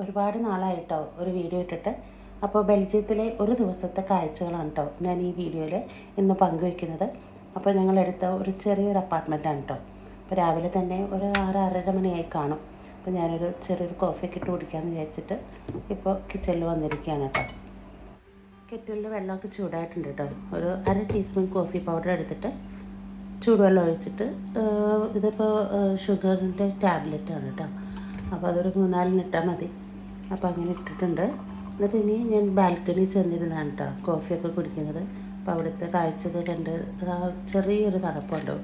ഒരുപാട് നാളായിട്ടോ ഒരു വീഡിയോ ഇട്ടിട്ട്. അപ്പോൾ ബെൽജിയത്തിലെ ഒരു ദിവസത്തെ കാഴ്ചകളാണ് കേട്ടോ ഞാൻ ഈ വീഡിയോയിൽ ഇന്ന് പങ്കുവയ്ക്കുന്നത്. അപ്പോൾ ഞങ്ങളെടുത്ത ഒരു ചെറിയൊരു അപ്പാർട്ട്മെൻറ്റാണ് കേട്ടോ. അപ്പോൾ രാവിലെ തന്നെ ഒരു 6-6:30 മണിയായി കാണും. അപ്പോൾ ഞാനൊരു ചെറിയൊരു കോഫിയൊക്കെ ഇട്ട് കുടിക്കാമെന്ന് വിചാരിച്ചിട്ട് ഇപ്പോൾ കിച്ചണിൽ വന്നിരിക്കുകയാണ് കേട്ടോ. കെറ്റിലിൽ വെള്ളമൊക്കെ ചൂടായിട്ടുണ്ട് കേട്ടോ. ഒരു 1/2 ടീസ്പൂൺ കോഫി പൗഡർ എടുത്തിട്ട് ചൂടുവെള്ളം ഒഴിച്ചിട്ട്, ഇതിപ്പോൾ ഷുഗറിൻ്റെ ടാബ്ലറ്റാണ് കേട്ടോ. അപ്പോൾ അതൊരു 3-4 ഇട്ടാൽ മതി. അപ്പോൾ അങ്ങനെ ഇട്ടിട്ടുണ്ട്. എന്നിട്ട് ഇനി ഞാൻ ബാൽക്കണി ചെന്നിരുന്നാണ് കേട്ടോ കോഫിയൊക്കെ കുടിക്കുന്നത്. അപ്പോൾ അവിടുത്തെ കാഴ്ചയൊക്കെ കണ്ട് ചെറിയൊരു തണുപ്പുണ്ടോ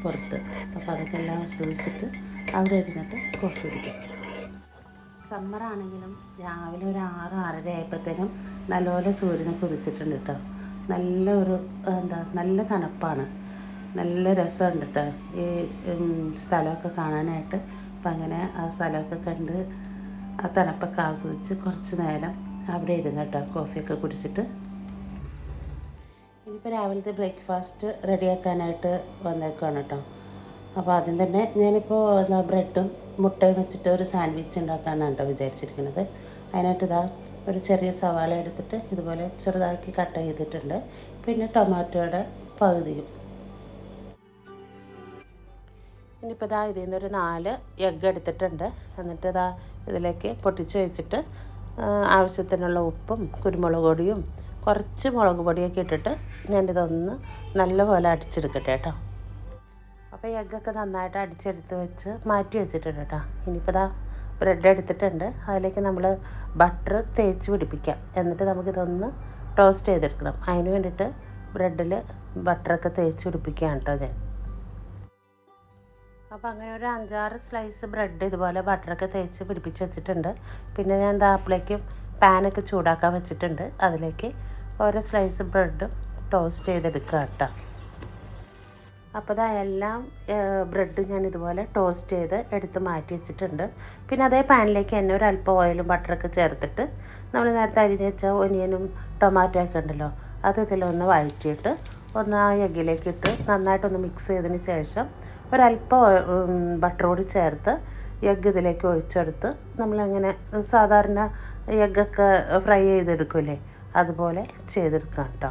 പുറത്ത്. അപ്പോൾ അതൊക്കെ എല്ലാം ആസ്വദിച്ചിട്ട് അവിടെ ഇരുന്നിട്ട് കോഫി കുടിക്കാം. സമ്മറാണെങ്കിലും രാവിലെ ഒരു 6-6:30 ആയപ്പോഴത്തേനും നല്ലപോലെ സൂര്യനെ കുതിച്ചിട്ടുണ്ട് കേട്ടോ. നല്ല തണുപ്പാണ്, നല്ല രസമുണ്ട് കേട്ടോ ഈ സ്ഥലമൊക്കെ കാണാനായിട്ട്. അപ്പം അങ്ങനെ ആ സ്ഥലമൊക്കെ കണ്ട് ആ തണുപ്പൊക്കെ ആസ്വദിച്ച് കുറച്ച് നേരം അവിടെ ഇരുന്ന് കേട്ടോ കോഫിയൊക്കെ കുടിച്ചിട്ട്. ഇനിയിപ്പോൾ രാവിലത്തെ ബ്രേക്ക്ഫാസ്റ്റ് റെഡിയാക്കാനായിട്ട് വന്നേക്കാണ് കേട്ടോ. അപ്പോൾ ആദ്യം തന്നെ ഞാനിപ്പോൾ ബ്രെഡും മുട്ടയും വെച്ചിട്ട് ഒരു സാൻഡ്വിച്ച് ഉണ്ടാക്കാമെന്നാണ് കേട്ടോ വിചാരിച്ചിരിക്കുന്നത്. അതിനായിട്ട് ഒരു ചെറിയ സവാള എടുത്തിട്ട് ഇതുപോലെ ചെറുതാക്കി കട്ട് ചെയ്തിട്ടുണ്ട്. പിന്നെ ടൊമാറ്റോയുടെ പകുതിയും. ഇനിയിപ്പോൾ ഇതിൽ നിന്നൊരു 4 എഗ്ഗ് എടുത്തിട്ടുണ്ട്. എന്നിട്ട് ഇതിലേക്ക് പൊട്ടിച്ച് വെച്ചിട്ട് ആവശ്യത്തിനുള്ള ഉപ്പും കുരുമുളക് പൊടിയും കുറച്ച് മുളക് പൊടിയൊക്കെ ഇട്ടിട്ട് ഞാനിതൊന്ന് നല്ലപോലെ അടിച്ചെടുക്കട്ടെ കേട്ടോ. അപ്പോൾ എഗ്ഗൊക്കെ നന്നായിട്ട് അടിച്ചെടുത്ത് വെച്ച് മാറ്റി വെച്ചിട്ടുണ്ട് കേട്ടോ. ഇനിയിപ്പോൾ ബ്രെഡ് എടുത്തിട്ടുണ്ട്. അതിലേക്ക് നമ്മൾ ബട്ടർ തേച്ച് പിടിപ്പിക്കാം. എന്നിട്ട് നമുക്കിതൊന്ന് ടോസ്റ്റ് ചെയ്തെടുക്കണം. അതിന് വേണ്ടിയിട്ട് ബ്രെഡിൽ ബട്ടറൊക്കെ തേച്ച് പിടിപ്പിക്കുകയാണ് കേട്ടോ ഞാൻ. അപ്പോൾ അങ്ങനെ ഒരു 5-6 സ്ലൈസ് ബ്രെഡ് ഇതുപോലെ ബട്ടറൊക്കെ തേച്ച് പിടിപ്പിച്ച് വെച്ചിട്ടുണ്ട്. പിന്നെ ഞാൻ അപ്പോഴേക്കും പാനൊക്കെ ചൂടാക്കാൻ വെച്ചിട്ടുണ്ട്. അതിലേക്ക് ഓരോ സ്ലൈസ് ബ്രെഡും ടോസ്റ്റ് ചെയ്തെടുക്കുക കേട്ടോ. അപ്പോൾ എല്ലാം ബ്രെഡ് ഞാൻ ഇതുപോലെ ടോസ്റ്റ് ചെയ്ത് എടുത്ത് മാറ്റി വെച്ചിട്ടുണ്ട്. പിന്നെ അതേ പാനിലേക്ക് തന്നെ ഒരു അല്പം ഓയിലും ബട്ടറൊക്കെ ചേർത്തിട്ട് നമ്മൾ നേരത്തെ അരിഞ്ഞ് വെച്ച ഒനിയനും ടൊമാറ്റോ ഒക്കെ ഉണ്ടല്ലോ, അത് ഇതിലൊന്ന് വഴറ്റിയിട്ട് ഒന്ന് ആ എഗ്ഗിലേക്ക് ഇട്ട് നന്നായിട്ടൊന്ന് മിക്സ് ചെയ്തതിന് ശേഷം ഒരല്പം ബട്ടർ കൂടി ചേർത്ത് എഗ്ഗ് ഇതിലേക്ക് ഒഴിച്ചെടുത്ത് നമ്മളങ്ങനെ സാധാരണ എഗ്ഗൊക്കെ ഫ്രൈ ചെയ്തെടുക്കില്ലേ, അതുപോലെ ചെയ്തെടുക്കാം കേട്ടോ.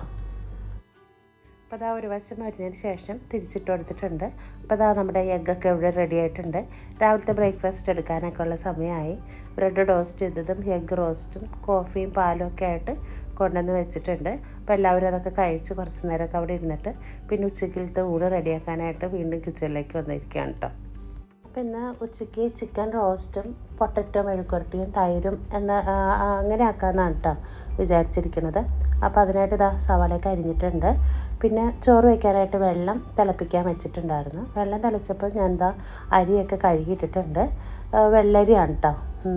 അപ്പോൾ ഒരു വശം അരിഞ്ഞതിന് ശേഷം തിരിച്ചിട്ട് കൊടുത്തിട്ടുണ്ട്. അപ്പോൾ നമ്മുടെ എഗ്ഗൊക്കെ ഇവിടെ റെഡി ആയിട്ടുണ്ട്. രാവിലത്തെ ബ്രേക്ക്ഫാസ്റ്റ് എടുക്കാനൊക്കെ ഉള്ള സമയമായി. ബ്രെഡ് ടോസ്റ്റ് ചെയ്തതും എഗ്ഗ് റോസ്റ്റും കോഫിയും പാലും ഒക്കെ ആയിട്ട് കൊണ്ടുവന്ന് വെച്ചിട്ടുണ്ട്. അപ്പോൾ എല്ലാവരും അതൊക്കെ കഴിച്ച് കുറച്ച് നേരമൊക്കെ അവിടെ ഇരുന്നിട്ട് പിന്നെ ഉച്ചക്കിലത്തെ ഊണ് റെഡിയാക്കാനായിട്ട് വീണ്ടും കിച്ചണിലേക്ക് വന്നിരിക്കുകയാണ് കേട്ടോ. അപ്പോൾ ഇന്ന് ഉച്ചയ്ക്ക് ചിക്കൻ റോസ്റ്റും പൊട്ടറ്റോ മെഴുക്കുരട്ടിയും തൈരും അങ്ങനെ ആക്കാമെന്നാണ് കേട്ടോ വിചാരിച്ചിരിക്കുന്നത്. അപ്പോൾ അതിനായിട്ട് സവാളയൊക്കെ അരിഞ്ഞിട്ടുണ്ട്. പിന്നെ ചോറ് വയ്ക്കാനായിട്ട് വെള്ളം തിളപ്പിക്കാൻ വെച്ചിട്ടുണ്ടായിരുന്നു. വെള്ളം തിളച്ചപ്പോൾ ഞാൻ അരിയൊക്കെ കഴുകിയിട്ടിട്ടുണ്ട്. വെള്ളരിയാണ് കേട്ടോ,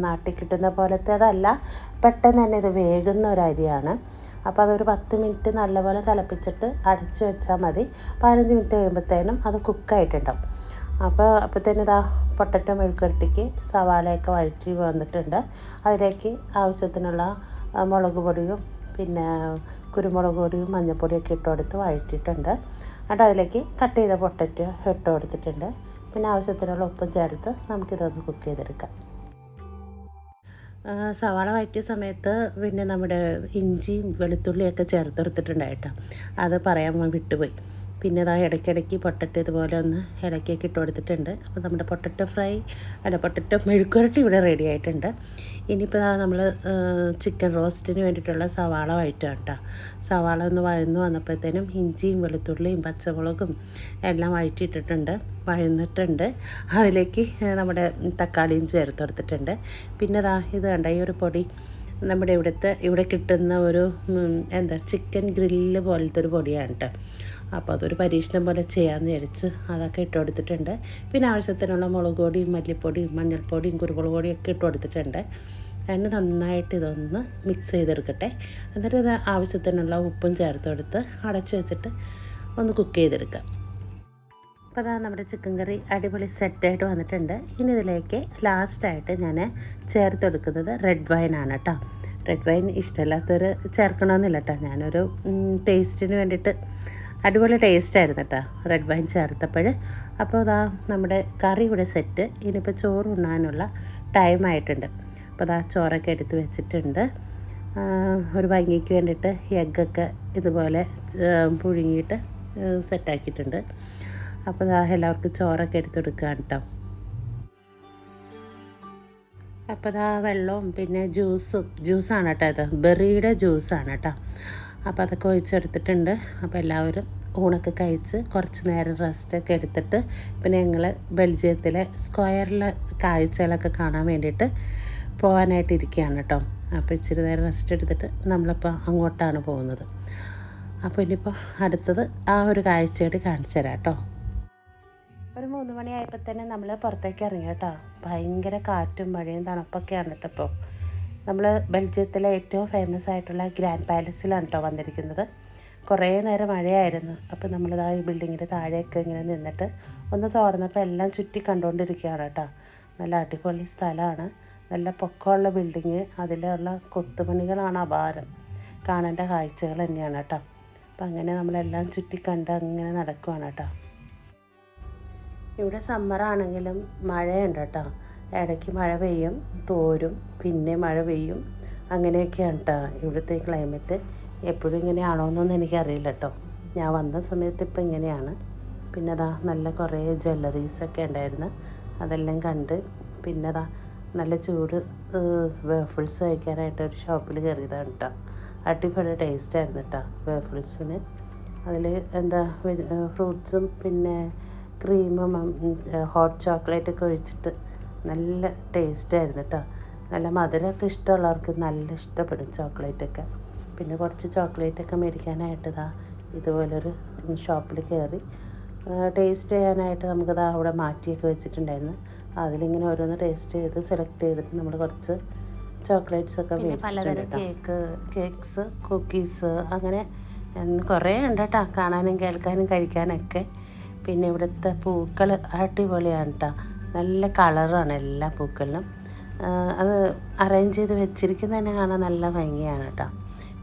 നാട്ടിൽ കിട്ടുന്ന പോലത്തെ അതല്ല, പെട്ടെന്ന് തന്നെ ഇത് വേകുന്ന ഒരു അരിയാണ്. അപ്പോൾ അതൊരു 10 മിനിറ്റ് നല്ലപോലെ തിളപ്പിച്ചിട്ട് അടച്ചു വെച്ചാൽ മതി. 15 മിനിറ്റ് കഴിയുമ്പോഴത്തേനും അത് കുക്കായിട്ടുണ്ടാവും. അപ്പോൾ തന്നെ പൊട്ടറ്റോ മെഴുക്കുരട്ടിക്ക് സവാളയൊക്കെ വഴറ്റി വന്നിട്ടുണ്ട്. അതിലേക്ക് ആവശ്യത്തിനുള്ള മുളക് പൊടിയും പിന്നെ കുരുമുളക് പൊടിയും മഞ്ഞൾപ്പൊടിയൊക്കെ ഇട്ട് കൊടുത്ത് വഴറ്റിയിട്ടുണ്ട്. എന്നിട്ട് അതിലേക്ക് കട്ട് ചെയ്ത പൊട്ടറ്റോ ഇട്ട് കൊടുത്തിട്ടുണ്ട്. പിന്നെ ആവശ്യത്തിനുള്ള ഉപ്പും ചേർത്ത് നമുക്കിതൊന്ന് കുക്ക് ചെയ്തെടുക്കാം. സവാള വഴറ്റിയ സമയത്ത് പിന്നെ നമ്മുടെ ഇഞ്ചിയും വെളുത്തുള്ളിയൊക്കെ ചേർത്തെടുത്തിട്ടുണ്ടായിട്ടോ, അത് പറയാൻ വിട്ടുപോയി. പിന്നെ ഇടയ്ക്കിടയ്ക്ക് പൊട്ടറ്റോ ഇതുപോലെ ഒന്ന് ഇടയ്ക്കൊക്കെ ഇട്ട് കൊടുത്തിട്ടുണ്ട്. അപ്പോൾ നമ്മുടെ പൊട്ടറ്റോ മെഴുക്കുരട്ടി ഇവിടെ റെഡി ആയിട്ടുണ്ട്. ഇനിയിപ്പോൾ നമ്മൾ ചിക്കൻ റോസ്റ്റിന് വേണ്ടിയിട്ടുള്ള സവാള വഴറ്റാണ് കേട്ടോ. സവാള ഒന്ന് വഴന്ന് വന്നപ്പോഴത്തേനും ഇഞ്ചിയും വെളുത്തുള്ളിയും പച്ചമുളകും എല്ലാം വഴന്നിട്ടുണ്ട്. അതിലേക്ക് നമ്മുടെ തക്കാളിയും ചേർത്ത് കൊടുത്തിട്ടുണ്ട്. പിന്നെ ഇത് കണ്ട ഈ ഒരു പൊടി നമ്മുടെ ഇവിടെ കിട്ടുന്ന ഒരു ചിക്കൻ ഗ്രില്ല് പോലത്തെ ഒരു പൊടിയാണ് കേട്ടോ. അപ്പോൾ അതൊരു പരീക്ഷണം പോലെ ചെയ്യാമെന്ന് വിചാരിച്ച് അതൊക്കെ ഇട്ട് കൊടുത്തിട്ടുണ്ട്. പിന്നെ ആവശ്യത്തിനുള്ള മുളക് പൊടിയും മല്ലിപ്പൊടിയും മഞ്ഞൾപ്പൊടിയും കുരുമുളക് പൊടിയും ഒക്കെ ഇട്ട് കൊടുത്തിട്ടുണ്ട്. അതിന് നന്നായിട്ട് ഇതൊന്ന് മിക്സ് ചെയ്തെടുക്കട്ടെ. എന്നിട്ട് ഇത് ആവശ്യത്തിനുള്ള ഉപ്പും ചേർത്ത് കൊടുത്ത് അടച്ചു വെച്ചിട്ട് ഒന്ന് കുക്ക് ചെയ്തെടുക്കാം. അപ്പോൾ നമ്മുടെ ചിക്കൻ കറി അടിപൊളി സെറ്റായിട്ട് വന്നിട്ടുണ്ട്. ഇനി ഇതിലേക്ക് ലാസ്റ്റായിട്ട് ഞാൻ ചേർത്തെടുക്കുന്നത് റെഡ് വൈനാണ് കേട്ടോ. റെഡ് വൈൻ ഇഷ്ടമില്ലാത്തവർ ചേർക്കണമെന്നില്ല കേട്ടോ. ഞാനൊരു ടേസ്റ്റിന് വേണ്ടിയിട്ട് അടിപൊളി ടേസ്റ്റായിരുന്നു കേട്ടോ റെഡ് വൈൻ ചേർത്തപ്പോൾ. അപ്പോൾ നമ്മുടെ കറി ഇവിടെ സെറ്റ്. ഇനിയിപ്പോൾ ചോറ് ഉണ്ണാനുള്ള ടൈമായിട്ടുണ്ട്. അപ്പോൾ അതാ ചോറൊക്കെ എടുത്ത് വെച്ചിട്ടുണ്ട്. ഒരു ഭംഗിക്ക് വേണ്ടിയിട്ട് എഗ്ഗൊക്കെ ഇതുപോലെ പുഴുങ്ങിയിട്ട് സെറ്റാക്കിയിട്ടുണ്ട്. അപ്പോൾ അതാ എല്ലാവർക്കും ചോറൊക്കെ എടുത്തെടുക്കുകയാണ് കേട്ടോ. അപ്പോൾ അതാ വെള്ളവും പിന്നെ ജ്യൂസാണ് കേട്ടോ. ഇത് ബെറിയുടെ ജ്യൂസാണ് കേട്ടോ. അപ്പോൾ അതൊക്കെ ഒഴിച്ചെടുത്തിട്ടുണ്ട്. അപ്പോൾ എല്ലാവരും ഊണൊക്കെ കഴിച്ച് കുറച്ച് നേരം റെസ്റ്റൊക്കെ എടുത്തിട്ട് പിന്നെ ഞങ്ങൾ ബെൽജിയത്തിലെ സ്ക്വയറിലെ കാഴ്ചകളൊക്കെ കാണാൻ വേണ്ടിയിട്ട് പോകാനായിട്ട് ഇരിക്കുകയാണ് കേട്ടോ. അപ്പോൾ ഇച്ചിരി നേരം റെസ്റ്റ് എടുത്തിട്ട് നമ്മളിപ്പോൾ അങ്ങോട്ടാണ് പോകുന്നത്. അപ്പോൾ ഇനിയിപ്പോൾ അടുത്തത് ആ ഒരു കാഴ്ചയോട് കാണിച്ചു തരാം കേട്ടോ. ഒരു 3 മണിയായപ്പോൾ തന്നെ നമ്മൾ പുറത്തേക്ക് ഇറങ്ങി കേട്ടോ. ഭയങ്കര കാറ്റും മഴയും തണുപ്പൊക്കെയാണ് കേട്ടോ. ഇപ്പോൾ നമ്മൾ ബെൽജിയത്തിലെ ഏറ്റവും ഫേമസ് ആയിട്ടുള്ള ഗ്രാൻഡ് പാലസിലാണ് കേട്ടോ വന്നിരിക്കുന്നത്. കുറേ നേരം മഴയായിരുന്നു. അപ്പോൾ നമ്മളിതാ ഈ ബിൽഡിങ്ങിൻ്റെ താഴെയൊക്കെ ഇങ്ങനെ നിന്നിട്ട് ഒന്ന് തുറന്നപ്പോൾ എല്ലാം ചുറ്റി കണ്ടുകൊണ്ടിരിക്കുകയാണ് കേട്ടോ. നല്ല അടിപൊളി സ്ഥലമാണ്. നല്ല പൊക്കമുള്ള ബിൽഡിങ്, അതിലുള്ള കൊത്തുപണികളാണ് അപാരം. കാണേണ്ട കാഴ്ചകൾ തന്നെയാണ് കേട്ടോ. അപ്പം അങ്ങനെ നമ്മളെല്ലാം ചുറ്റി കണ്ട് അങ്ങനെ നടക്കുവാണ് കേട്ടോ. ഇവിടെ സമ്മറാണെങ്കിലും മഴയുണ്ട് കേട്ടോ. ഇടയ്ക്ക് മഴ പെയ്യും, തോരും, പിന്നെ മഴ പെയ്യും. അങ്ങനെയൊക്കെയാണ് കേട്ടോ ഇവിടുത്തെ ക്ലൈമറ്റ്. എപ്പോഴും ഇങ്ങനെയാണോ എന്നൊന്നും എനിക്കറിയില്ല കേട്ടോ. ഞാൻ വന്ന സമയത്ത് ഇപ്പം ഇങ്ങനെയാണ്. പിന്നെ അതാ നല്ല കുറേ ജ്വല്ലറീസൊക്കെ ഉണ്ടായിരുന്നു, അതെല്ലാം കണ്ട് പിന്നെ അതാ നല്ല ചൂട് വേഫിൾസ് കഴിക്കാനായിട്ട് ഒരു ഷോപ്പിൽ കയറിയതാണ് കേട്ടോ. അടിപൊളി ടേസ്റ്റായിരുന്നു കേട്ടോ വേഫിൾസിന്. അതിൽ എന്താ ഫ്രൂട്ട്സും പിന്നെ ക്രീമും ഹോട്ട് ചോക്ലേറ്റൊക്കെ ഒഴിച്ചിട്ട് നല്ല ടേസ്റ്റായിരുന്നു കേട്ടോ. നല്ല മധുരമൊക്കെ ഇഷ്ടമുള്ളവർക്ക് നല്ല ഇഷ്ടപ്പെടും ചോക്ലേറ്റൊക്കെ. പിന്നെ കുറച്ച് ചോക്ലേറ്റൊക്കെ മേടിക്കാനായിട്ട് ഇതുപോലൊരു ഷോപ്പിൽ കയറി ടേസ്റ്റ് ചെയ്യാനായിട്ട് നമുക്കത് അവിടെ മാറ്റിയൊക്കെ വെച്ചിട്ടുണ്ടായിരുന്നു. അതിലിങ്ങനെ ഓരോന്ന് ടേസ്റ്റ് ചെയ്ത് സെലക്ട് ചെയ്തിട്ട് നമ്മൾ കുറച്ച് ചോക്ലേറ്റ്സൊക്കെ മേടിച്ചിട്ടുണ്ട്. കേക്ക്സ്, കുക്കീസ്, അങ്ങനെ കുറേ ഉണ്ട് കേട്ടോ കാണാനും കേൾക്കാനും കഴിക്കാനൊക്കെ. പിന്നെ ഇവിടുത്തെ പൂക്കൾ അടിപൊളിയാണ് കേട്ടോ. നല്ല കളറാണ് എല്ലാ പൂക്കളിലും. അത് അറേഞ്ച് ചെയ്ത് വെച്ചിരിക്കുന്നത് തന്നെ കാണാൻ നല്ല ഭംഗിയാണ് കേട്ടോ.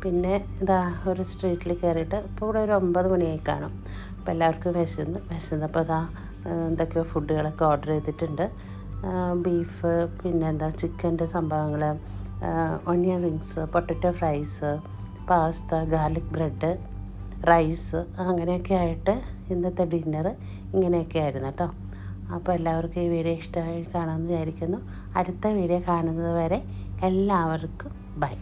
പിന്നെ ഇതാ ഒരു സ്ട്രീറ്റിൽ കയറിയിട്ട് ഇപ്പോൾ ഇവിടെ ഒരു 9 മണിയായി കാണും. അപ്പോൾ എല്ലാവർക്കും വിശന്നപ്പോൾ എന്തൊക്കെയോ ഫുഡുകളൊക്കെ ഓർഡർ ചെയ്തിട്ടുണ്ട്. ബീഫ്, പിന്നെന്താ ചിക്കൻ്റെ സംഭവങ്ങൾ, onion rings, potato fries, pasta, garlic bread, rice, അങ്ങനെയൊക്കെ ആയിട്ട് ഇന്നത്തെ ഡിന്നർ ഇങ്ങനെയൊക്കെ ആയിരുന്നു കേട്ടോ. അപ്പോൾ എല്ലാവർക്കും ഈ വീഡിയോ ഇഷ്ടമായി കാണുമെന്ന് വിചാരിക്കുന്നു. അടുത്ത വീഡിയോ കാണുന്നത് വരെ എല്ലാവർക്കും ബൈ.